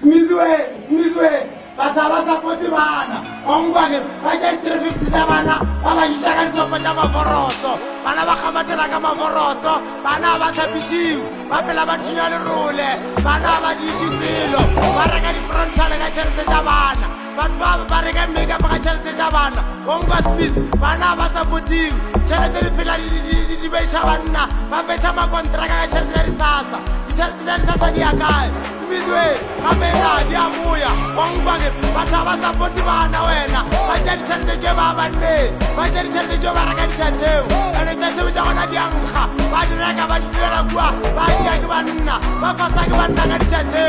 Smizwe, bataba support bana. Ongwage, ba ja 350 tsa bana, ba ba ishaka disopo tsa mavoroso. Bana ba kgamatela ka mavoroso, bana ba tlhapishiwe, ba phela ba thunya lerole, bana ba dishisilo, ba reka di frontal ka tšhelete tsa bana. Batho ba reka makeup ka tšhelete tsa bana. Ongwa Smith, bana ba supportiwe, tšhelete di phela di betšha banna, ba betšha makontraka ka tšhelete ya disasa. Ditšhelete tsa disasa di ya kae? Smizwe, kamena di a buya. Ongwage, batho ba support bana wena, ba ja ditšhelete tse ba banne, ba ja ditšhelete tse ba reka ditšhelete. Ene tšhelete tsa gona di a nkga, ba di reka ba di direla kua, ba dia ke banna, ba fasa ke banna ka ditšhelete.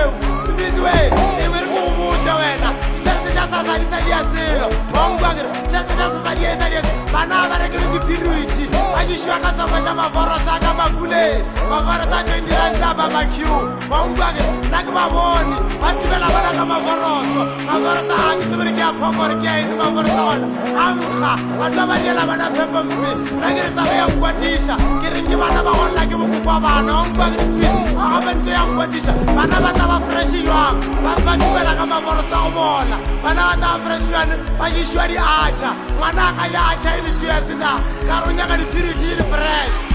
Smizwe, e be re go botša wena, ditšhelete tsa sasa di sa di a selo. Ongwage, ditšhelete tsa sasa di a sa di a selo. Bana ba reka dipiriti, ba šišiwa ka sopa tša mavorosa ka makule, mavorosa 20 rand a barbecue. Ongwage, nna ke ba bone, ba tibela bana ka mavoroso, mavorosa a ke tsebere ke a phokore ke a etse mavorosa gona. A nkga, batho ba diela bana phepo mpe, nna ke re tsabe ya nkwatiša, ke reng ke bana ba golla ke bokokwa bana. Ongwage Smith, a gape nto ya nkwatiša, bana ba tla ba fresh jwang, ba tibela ka mavorosa go bola, bana ba tla ba fresh jwang, ba šišiwa di acha, ngwana ga ya acha e le 2 years na, ka re o nyaka dipiriti le fresh.